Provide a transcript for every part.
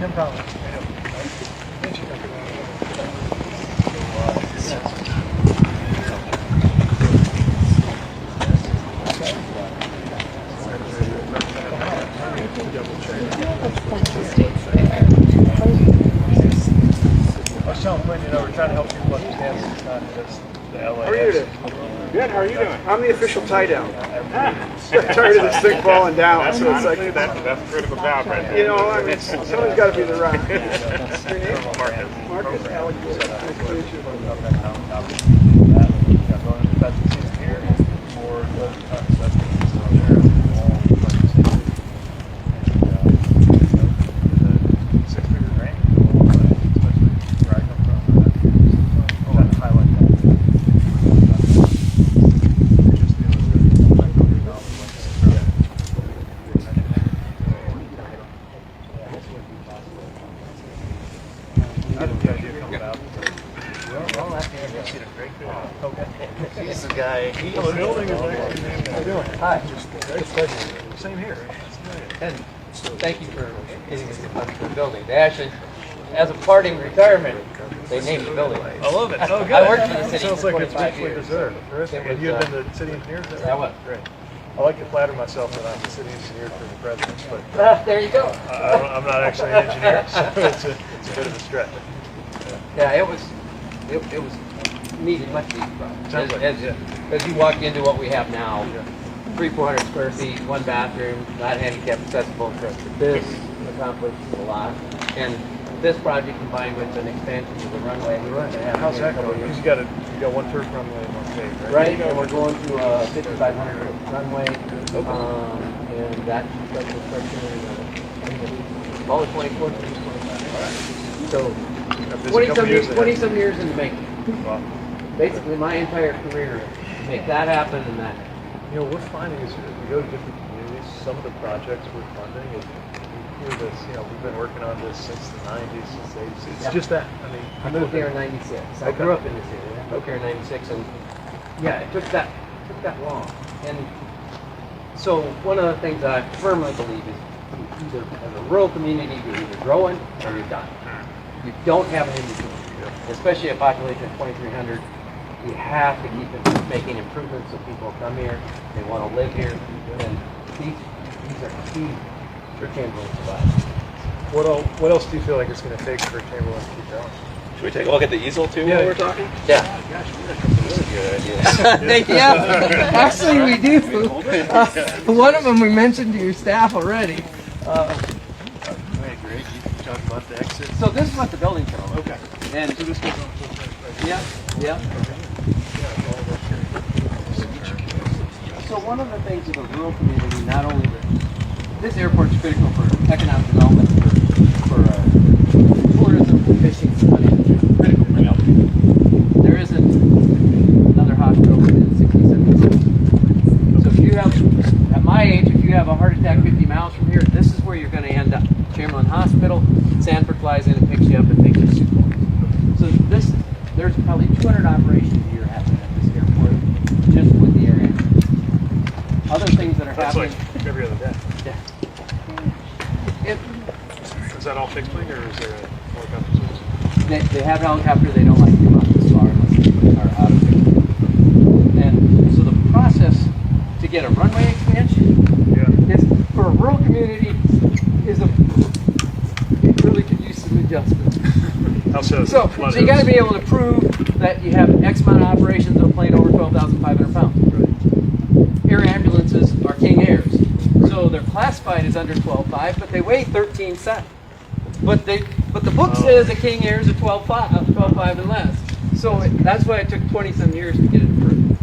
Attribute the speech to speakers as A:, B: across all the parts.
A: Tim Conley. I was telling Quinn, we're trying to help people understand that it's not just the LA.
B: How are you doing? Good, how are you doing? I'm the official tie down. I'm tired of this thing falling down.
C: That's,
B: So it's
C: honestly,
B: like,
C: that's a critical job right there.
B: you know, I mean, someone's got to be the rock. Your name?
C: Marcus.
B: Marcus, Alex. Nice to meet you.
A: He's the guy.
C: The building is actually named
A: How you doing? Hi. Very pleasure. Same here.
D: And thank you for getting us the funds for the building. They actually, as a parting retirement, they named the building.
A: I love it. Oh, good.
D: I worked for the city
A: Sounds
D: for
A: like it's
D: 25
A: richly
D: years.
A: deserved. Terrific.
D: It
A: And
D: was,
A: you've been the city engineer? Is that right?
D: I was.
A: Great. I like to flatter myself that I'm the city engineer for the presidents, but
D: There you go.
A: I'm not actually an engineer, so it's a bit of a stretch.
D: Yeah, it was needed, much needed
A: Sounds like
D: project.
A: it,
D: As you walk into what we have now,
A: Yeah.
D: 300-400 square feet, one bathroom, not handicap accessible. This accomplished a lot. And this project combined with an expansion of the runway.
A: How's that going? Because you got one turf runway and one paved, right?
D: Right, and we're going to a 5,500 runway, and that construction in all of 24 to 25. So,
A: Now, there's a couple years ahead.
D: 20-some years in the making.
A: Wow.
D: Basically, my entire career to make that happen and that.
A: You know, we're finding is as we go to different communities, some of the projects we're funding, is we hear this, we've been working on this since the 90s, since the 80s. It's
D: Yeah.
A: just that. I mean,
D: I moved here in '96. I grew up in this area. I moved here in '96, and yeah, it took that long. And so one of the things that I firmly believe is, either as a rural community, you're either growing or you're dying. You don't have an in between. Especially a population of 2,300, you have to keep making improvements so people come here, they want to live here, and these are key for Chamberlain to survive.
A: what else do you feel like it's going to take for Chamberlain to keep going?
C: Should we take a look at the easel too while we're talking?
D: Yeah.
E: Yeah, actually we do. One of them we mentioned to your staff already.
A: Great. You talk about the exit.
D: So this is what the building's going to look like.
A: Okay.
D: And
A: So this goes on full time, right?
D: yeah. So one of the things of a rural community, not only this airport's critical for economic development, for tourism, fishing, critical for health. There isn't another hospital within 60, 70 miles. So if you have, at my age, if you have a heart attack 50 miles from here, this is where you're going to end up. Chamberlain Hospital, Sanford flies in and picks you up and takes you to Sioux Falls. So there's probably 200 operations a year happening at this airport, just with the air ambulance. Other things that are
A: That's
D: happening.
A: like every other day.
D: Yeah.
A: Is that all fixed wing or is there a helicopter service?
D: They have helicopter, they don't like to come out this far unless they are out of it. And so the process to get a runway expansion is, for a rural community, it really could use some adjustments.
A: How so?
D: So you got to be able to prove that you have X amount of operations of a plane over 12,500 pounds. Air ambulances are King Airs. So they're classified as under 12.5, but they weigh 13.7. But the book says a King Air is a 12.5 and less. So that's why it took 20-some years to get it approved.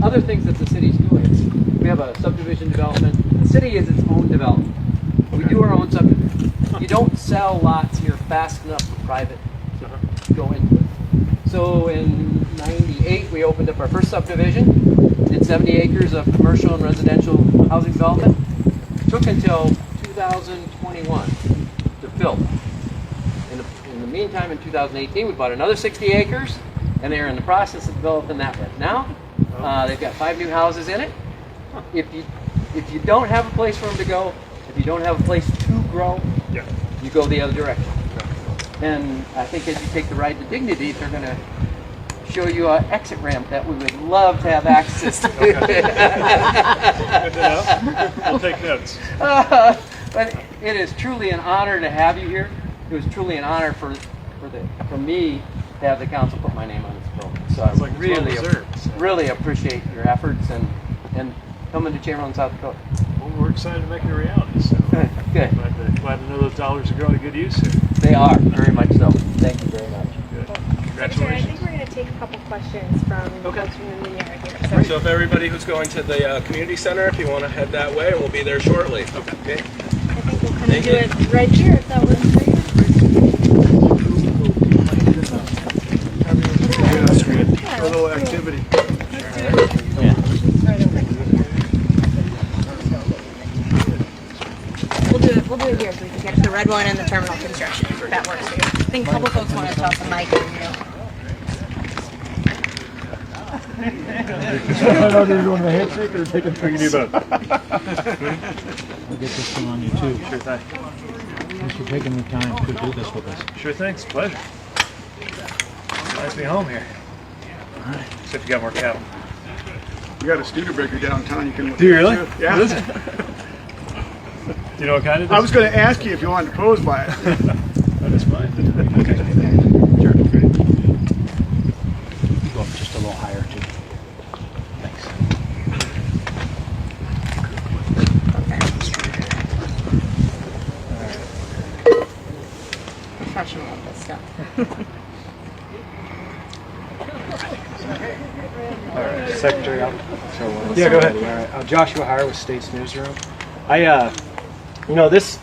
D: Other things that the city's doing is we have a subdivision development. The city is its own development. We do our own subdivision. You don't sell lots here fast enough for private to go into it. So in '98, we opened up our first subdivision, did 70 acres of commercial and residential housing development. Took until 2021 to fill. In the meantime, in 2018, we bought another 60 acres, and they're in the process of developing that right now. They've got 5 new houses in it. If you don't have a place for them to go, if you don't have a place to grow, you go the other direction. And I think as you take the ride to Dignity, they're going to show you an exit ramp that we would love to have access to.
A: Good to know. I'll take notes.
D: But it is truly an honor to have you here. It was truly an honor for me to have the council put my name on this bill. So I
A: like it's
D: really,
A: well-deserved, so.
D: really appreciate your efforts and coming to Chamberlain, South Dakota.
A: Well, we're excited to make it a reality. So
D: Good.
A: glad to know those dollars are going to good use here.
D: They are, very much so. Thank you very much.
A: Good.
F: Secretary, I
A: Congratulations.
F: think we're going to take a couple questions from folks from the media right here.
C: So if everybody who's going to the community center, if you want to head that way, we'll be there shortly. Okay.
F: I think we'll kind of do it right here if that works for you.
B: A little activity.
F: We'll do it here so we can get the red one and the terminal construction if that works for you. I think a couple folks want to toss a mic in here.
A: I don't know if you're doing the handshake or taking a you do both.
G: We'll get this one on you too.
A: Sure thing.
G: Thanks for taking the time to do this with us.
A: Sure thing. It's a pleasure. Nice to be home here. Except you got more cattle.
B: We got a Studebaker downtown. You can.
A: Do you really?
B: Yeah.
A: What is it? Do you know what kind it is?
B: I was going to ask you if you wanted to pose by it.
A: That is fine. Okay.
G: Sure. You go up just a little higher too. Thanks.
F: Professional at this stuff.
H: All right, Secretary, I'll throw one.
A: Yeah, go ahead.
H: All right, Joshua Hire with State's Newsroom.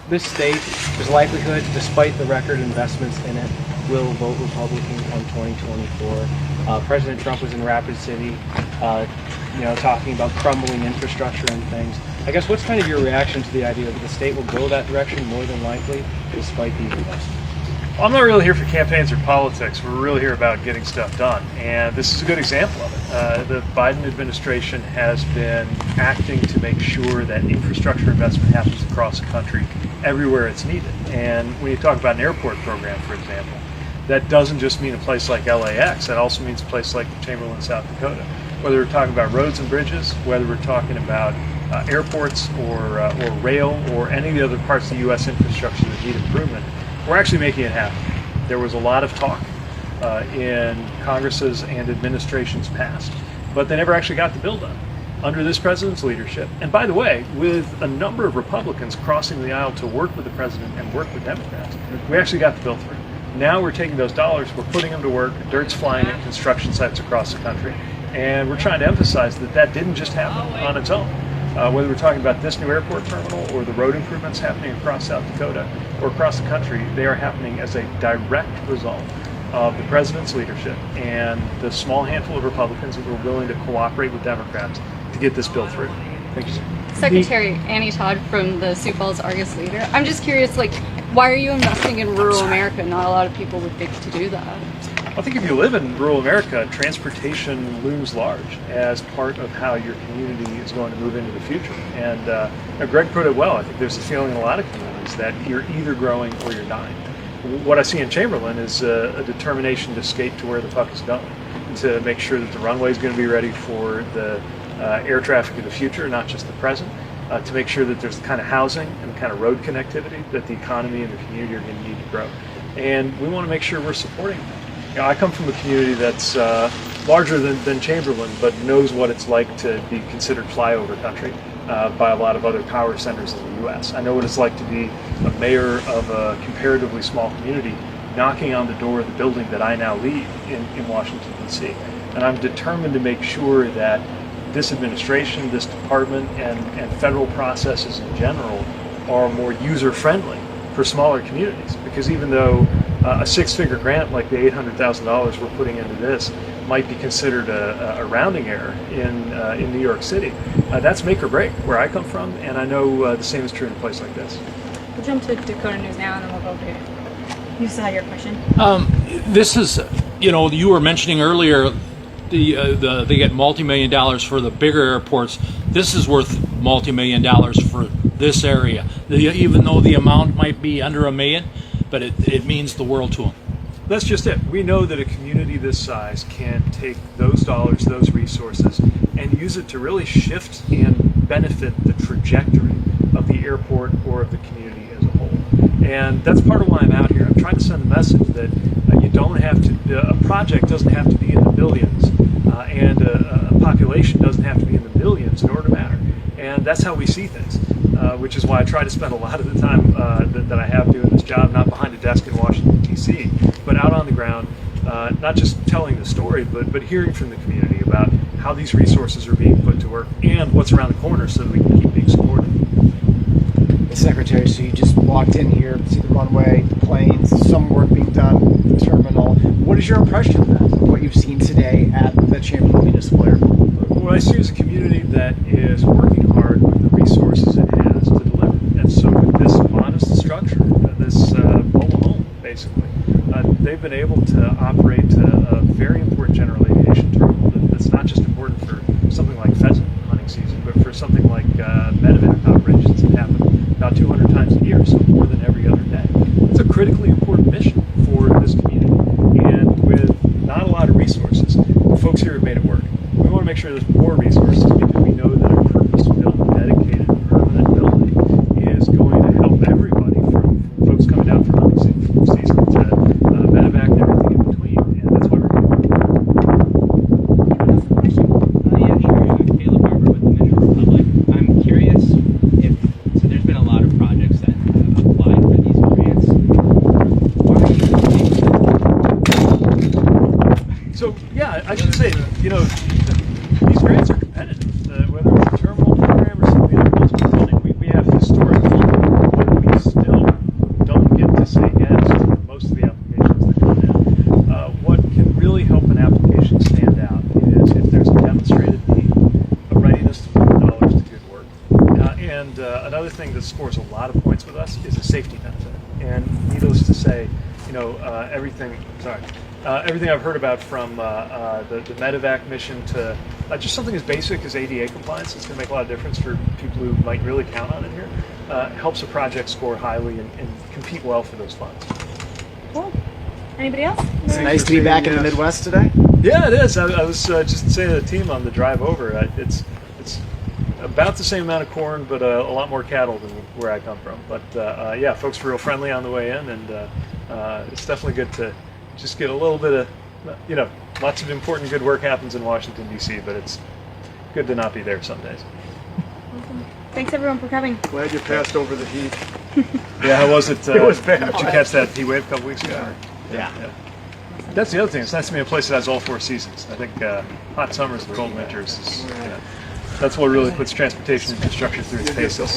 H: This state, there's likelihood, despite the record investments in it, will vote Republican come 2024. President Trump was in Rapid City, talking about crumbling infrastructure and things. I guess what's kind of your reaction to the idea that the state will go that direction more than likely, despite these investments?
A: Well, I'm not really here for campaigns or politics. We're really here about getting stuff done. And this is a good example of it. The Biden administration has been acting to make sure that infrastructure investment happens across the country everywhere it's needed. And when you talk about an airport program, for example, that doesn't just mean a place like LAX. That also means a place like Chamberlain, South Dakota. Whether we're talking about roads and bridges, whether we're talking about airports or rail or any of the other parts of the U.S. infrastructure that need improvement, we're actually making it happen. There was a lot of talk in Congresses and administrations past, but they never actually got the bill done. Under this president's leadership, and by the way, with a number of Republicans crossing the aisle to work with the president and work with Democrats, we actually got the bill through. Now we're taking those dollars, we're putting them to work, dirt's flying at construction sites across the country, and we're trying to emphasize that that didn't just happen on its own. Whether we're talking about this new airport terminal or the road improvements happening across South Dakota or across the country, they are happening as a direct result of the president's leadership and the small handful of Republicans that were willing to cooperate with Democrats to get this bill through. Thank you, sir.
I: Secretary Annie Todd from the Sioux Falls Argus Leader. I'm just curious, why are you investing in rural America? Not a lot of people would think to do that.
A: I think if you live in rural America, transportation looms large as part of how your community is going to move into the future. And Greg put it well. I think there's a feeling in a lot of communities that you're either growing or you're dying. What I see in Chamberlain is a determination to skate to where the puck is going, to make sure that the runway is going to be ready for the air traffic of the future, not just the present, to make sure that there's the kind of housing and the kind of road connectivity that the economy and the community are going to need to grow. And we want to make sure we're supporting that. I come from a community that's larger than Chamberlain, but knows what it's like to be considered flyover country by a lot of other power centers in the U.S. I know what it's like to be a mayor of a comparatively small community knocking on the door of the building that I now lead in Washington, D.C. And I'm determined to make sure that this administration, this department, and federal processes in general are more user-friendly for smaller communities. Because even though a six-figure grant like the $800,000 we're putting into this might be considered a rounding error in New York City, that's make or break where I come from, and I know the same is true in a place like this.
F: We'll jump to Dakota News now and then we'll go over here. You still have your question?
G: This is, you were mentioning earlier they get multi-million dollars for the bigger airports. This is worth multi-million dollars for this area. Even though the amount might be under $1 million, but it means the world to them.
A: That's just it. We know that a community this size can take those dollars, those resources, and use it to really shift and benefit the trajectory of the airport or of the community as a whole. And that's part of why I'm out here. I'm trying to send a message that you don't have to, a project doesn't have to be in the billions, and a population doesn't have to be in the millions in order to matter. And that's how we see things, which is why I try to spend a lot of the time that I have doing this job, not behind a desk in Washington, D.C., but out on the ground, not just telling the story, but hearing from the community about how these resources are being put to work and what's around the corner so that we can keep being supported.
B: Secretary, so you just walked in here, see the runway, the planes, some work being done, the terminal. What is your impression of what you've seen today at the Chamberlain Municipal Airport?
A: What I see is a community that is working hard with the resources it has to deliver. And so with this modest structure, this mobile home, basically, they've been able to operate a very important general aviation terminal that's not just important for something like pheasant hunting season, but for something like medevac operations that happen about 200 times a year, so more than every other day. It's a critically important mission for this community. And with not a lot of resources, the folks here have made it work. We want to make sure there's more resources because we know that a purpose-built, dedicated, permanent building is going to help everybody, from folks coming down from hunting season to medevac and everything in between. And that's why we're
J: Yeah, sure. Caleb Barber with the Metro Republic. I'm curious if, so there's been a lot of projects that have applied for these grants. Why are you
A: So, yeah, I should say, these grants are competitive, whether it's a terminal program or some of the other ones we're running. We have historic funding, but we still don't get to say yes to most of the applications that come in. What can really help an application stand out is if there's a demonstrated need, a readiness to put the dollars to good work. And another thing that scores a lot of points with us is a safety benefit. And needless to say, everything I've heard about from the medevac mission to just something as basic as ADA compliance, it's going to make a lot of difference for people who might really count on it here, helps a project score highly and compete well for those funds.
F: Cool. Anybody else?
B: It's nice to be back in the Midwest today.
A: Yeah, it is. I was just saying to the team on the drive over, it's about the same amount of corn, but a lot more cattle than where I come from. But yeah, folks were real friendly on the way in, and it's definitely good to just get a little bit of, lots of important good work happens in Washington, D.C., but it's good to not be there some days.
F: Awesome. Thanks everyone for coming.
B: Glad you passed over the heat.
A: Yeah, how was it?
B: It was bad.
A: Did you catch that heat wave a couple weeks ago?
B: Yeah.
A: That's the other thing. It's nice to be in a place that has all four seasons. I think hot summers and cold winters that's what really puts transportation infrastructure through its paces.